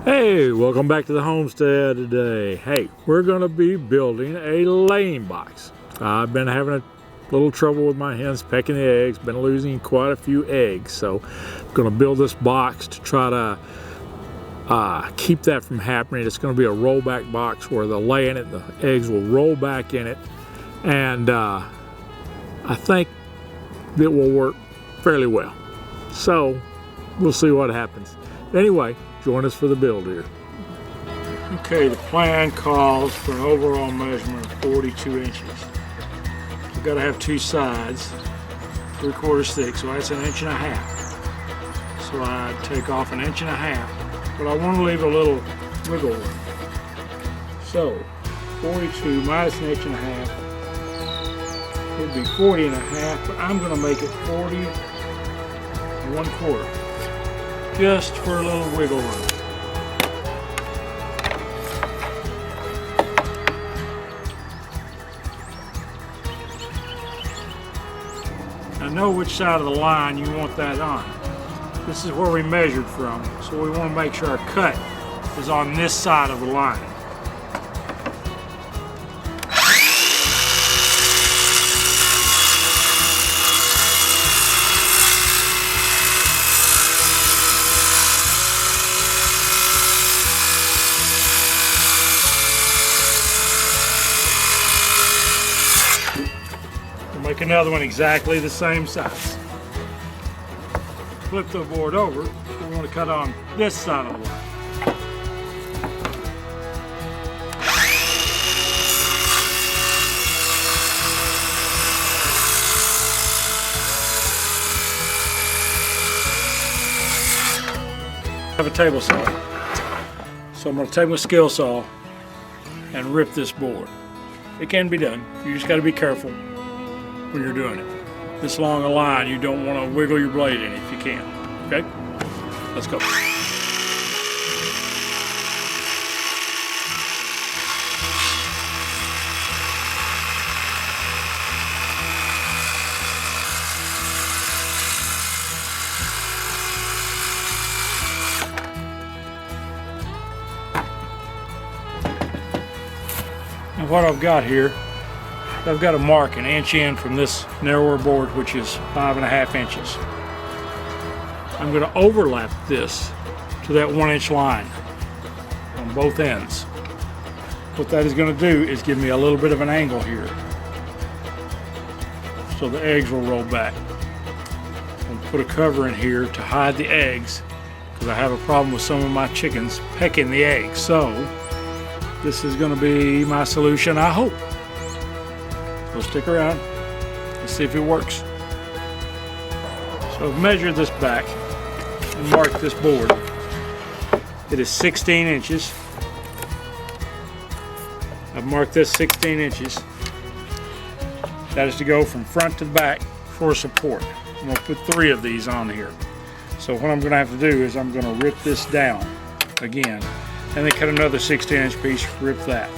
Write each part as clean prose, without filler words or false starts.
Hey, welcome back to the homestead today. Hey, we're going to be building a laying box. I've been having a little trouble with my hens pecking the eggs, been losing quite a few eggs, so I'm going to build this box to try to keep that from happening. It's going to be a rollback box where they'll lay in it, the eggs will roll back in it, and I think it will work fairly well. So we'll see what happens. Anyway, join us for the build here. Okay, the plan calls for an overall measurement of 42 inches. We've got to have two sides, 3/4 thick, so that's 1.5 inches. So I take off 1.5 inches, but I want to leave a little wiggle room. So 42 minus 1.5 inches would be 40.5, but I'm going to make it 40 1/4. Just for a little wiggle room. Now know which side of the line you want that on. This is where we measured from, so we want to make sure our cut is on this side of the line. Make another one exactly the same size. Flip the board over. We want to cut on this side of the line. I have a table saw, so I'm going to take my skill saw and rip this board. It can be done. You just got to be careful when you're doing it. This long a line, you don't want to wiggle your blade in if you can. Okay? Let's go. Now what I've got here, I've got to mark 1 inch in from this narrower board, which is 5.5 inches. I'm going to overlap this to that 1 inch line on both ends. What that is going to do is give me a little bit of an angle here, so the eggs will roll back. I'll put a cover in here to hide the eggs, because I have a problem with some of my chickens pecking the eggs. So this is going to be my solution, I hope. So stick around and see if it works. So I've measured this back and marked this board. It is 16 inches. I've marked this 16 inches. That is to go from front to back for support. I'm going to put 3 of these on here. So what I'm going to have to do is I'm going to rip this down again, and then cut another 16-inch piece, rip that.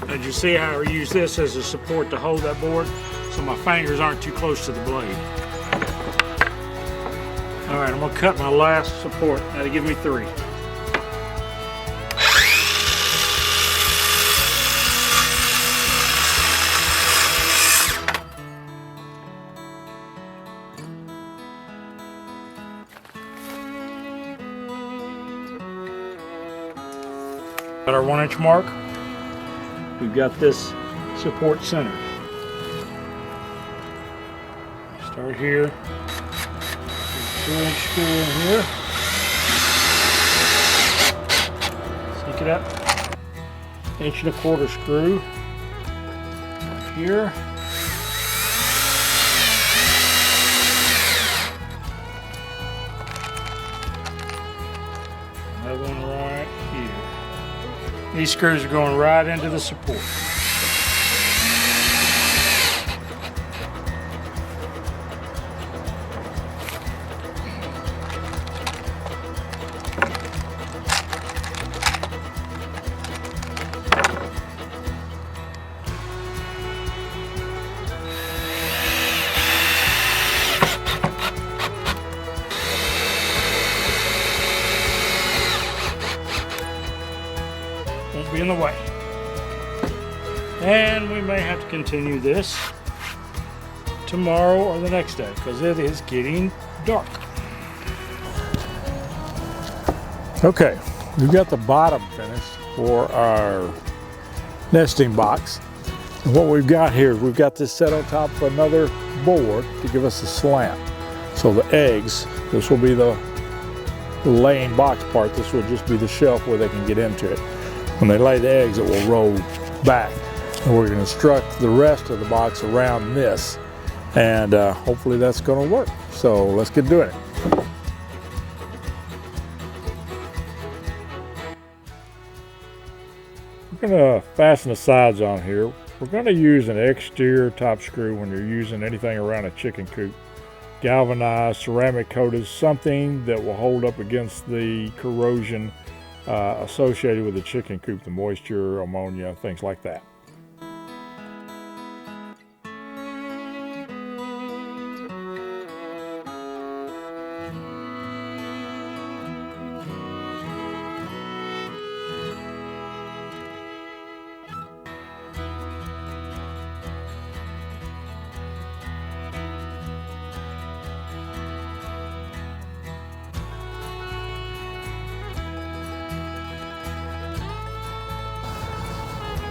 As you see how I use this as a support to hold that board, so my fingers aren't too close to the blade. Alright, I'm going to cut my last support. That'll give me 3. At our 1 inch mark, we've got this support centered. Start here. 2-inch screw in here. Sink it up. 1.25 inch screw up here. Another one right here. These screws are going right into the support. be in the way. And we may have to continue this tomorrow or the next day because it is getting dark. Okay, we've got the bottom finished for our nesting box. And what we've got here is we've got this set on top of another board to give us a slant. So the eggs, this will be the laying box part, this will just be the shelf where they can get into it. When they lay the eggs, it will roll back. And we're going to construct the rest of the box around this. And hopefully that's going to work. So let's get doing it. We're going to fasten the sides on here. We're going to use an exterior top screw when you're using anything around a chicken coop. Galvanized, ceramic coated, something that will hold up against the corrosion associated with the chicken coop, the moisture, ammonia, things like that.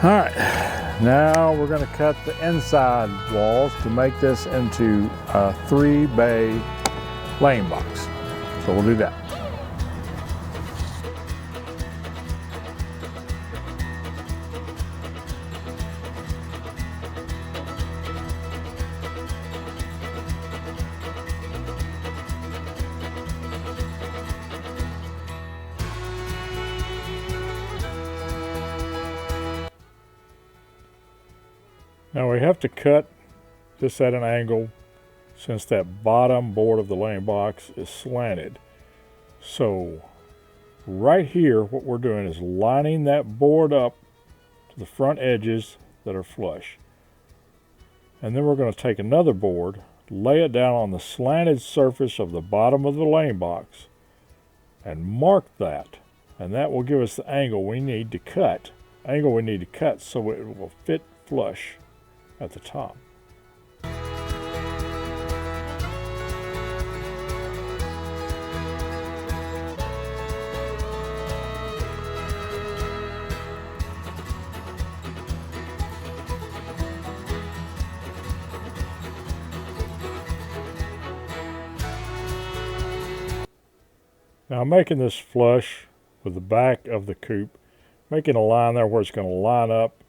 All right, now we're going to cut the inside walls to make this into a 3-bay laying box. So we'll do that. Now we have to cut this at an angle since that bottom board of the laying box is slanted. So right here, what we're doing is lining that board up to the front edges that are flush. And then we're going to take another board, lay it down on the slanted surface of the bottom of the laying box and mark that. And that will give us the angle we need to cut. So it will fit flush at the top. Now I'm making this flush with the back of the coop, making a line there where it's going to line up,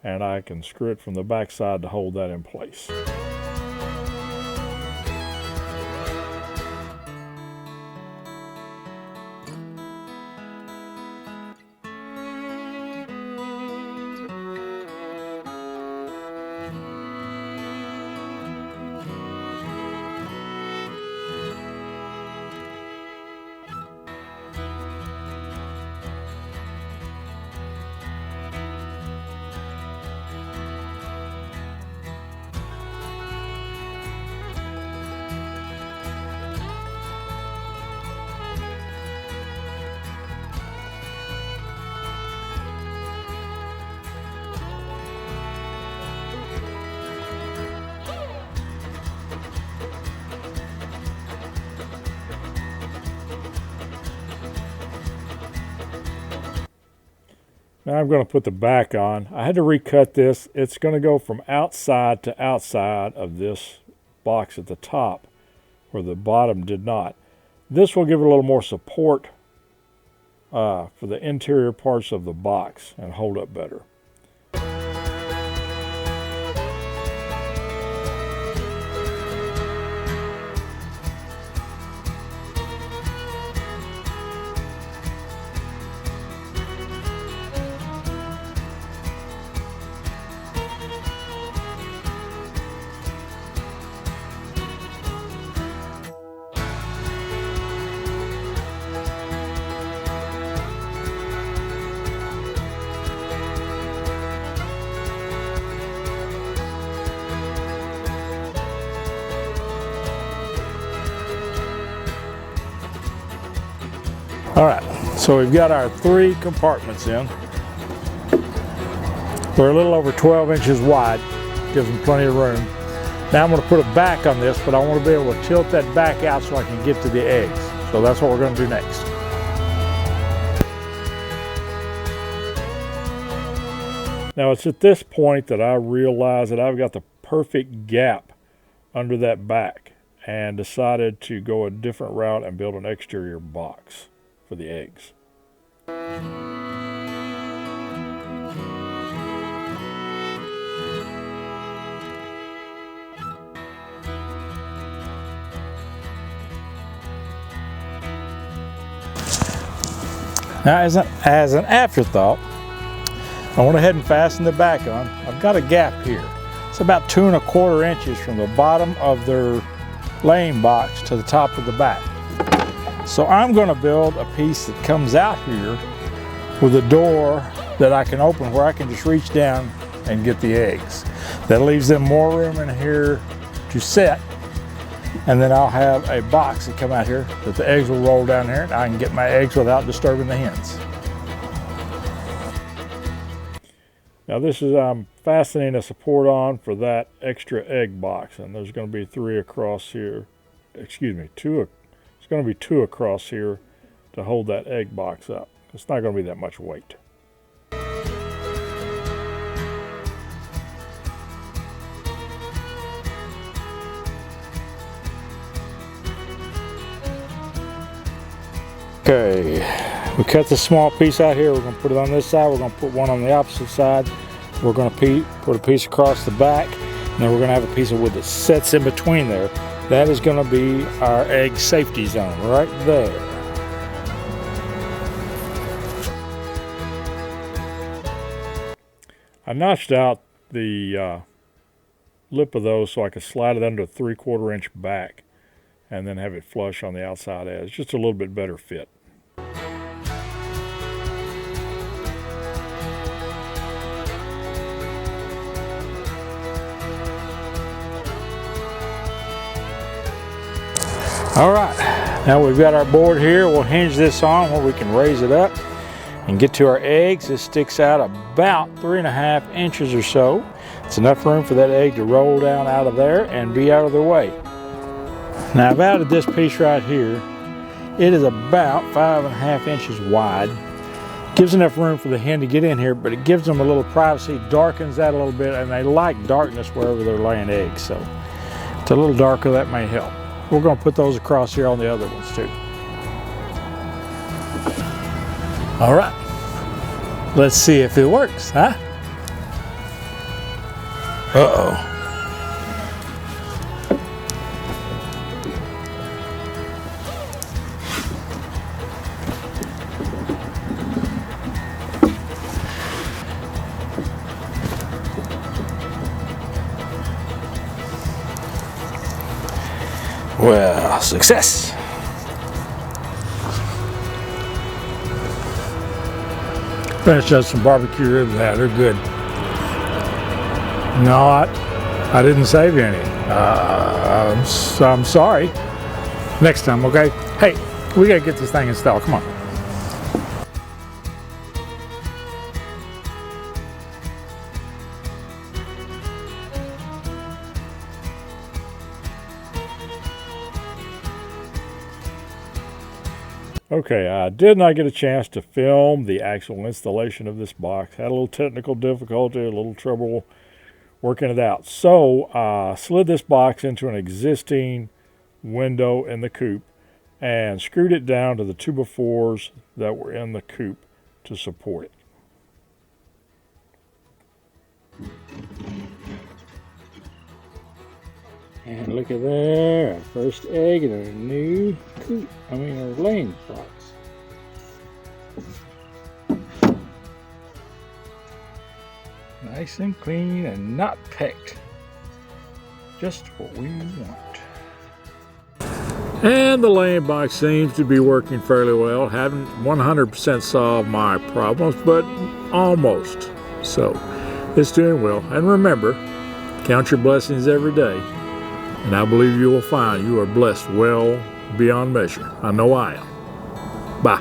and I can screw it from the back side to hold that in place. Now I'm going to put the back on. I had to recut this. It's going to go from outside to outside of this box at the top where the bottom did not. This will give it a little more support for the interior parts of the box and hold up better. All right, so we've got our 3 compartments in. They're a little over 12 inches wide, gives them plenty of room. Now I'm going to put a back on this, but I want to be able to tilt that back out so I can get to the eggs. So that's what we're going to do next. Now it's at this point that I realize that I've got the perfect gap under that back and decided to go a different route and build an exterior box for the eggs. Now as an afterthought, I went ahead and fastened the back on. I've got a gap here. It's about 2 1/4 inches from the bottom of their laying box to the top of the back. So I'm going to build a piece that comes out here with a door that I can open where I can just reach down and get the eggs. That leaves them more room in here to set. And then I'll have a box that come out here that the eggs will roll down here and I can get my eggs without disturbing the hens. Now this is, I'm fastening a support on for that extra egg box, and there's going to be 3 across here. Excuse me, 2. It's going to be 2 across here to hold that egg box up. It's not going to be that much weight. Okay, we cut this small piece out here. We're going to put it on this side. We're going to put one on the opposite side. We're going to put a piece across the back, and then we're going to have a piece of wood that sets in between there. That is going to be our egg safety zone right there. I notched out the lip of those so I could slide it under a 3/4 inch back and then have it flush on the outside edge. Just a little bit better fit. All right, now we've got our board here. We'll hinge this on where we can raise it up and get to our eggs. This sticks out about 3 1/2 inches or so. It's enough room for that egg to roll down out of there and be out of their way. Now I've added this piece right here. It is about 5 1/2 inches wide. Gives enough room for the hen to get in here, but it gives them a little privacy, darkens that a little bit, and they like darkness wherever they're laying eggs. So it's a little darker, that may help. We're going to put those across here on the other ones too. All right, let's see if it works, huh? Uh-oh. Well, success. Finished up some barbecue ribs. Yeah, they're good. No, I didn't save any. I'm sorry. Next time, okay? Hey, we gotta get this thing installed. Come on. Okay, I did not get a chance to film the actual installation of this box. Had a little technical difficulty, a little trouble working it out. So, slid this box into an existing window in the coop and screwed it down to the 2x4s that were in the coop to support it. And look at there, our first egg in our new coop, our laying box. Nice and clean and not pecked. Just what we want. And the laying box seems to be working fairly well. Haven't 100% solved my problems, but almost. So, it's doing well. And remember, count your blessings every day. And I believe you will find you are blessed well beyond measure. I know I am. Bye.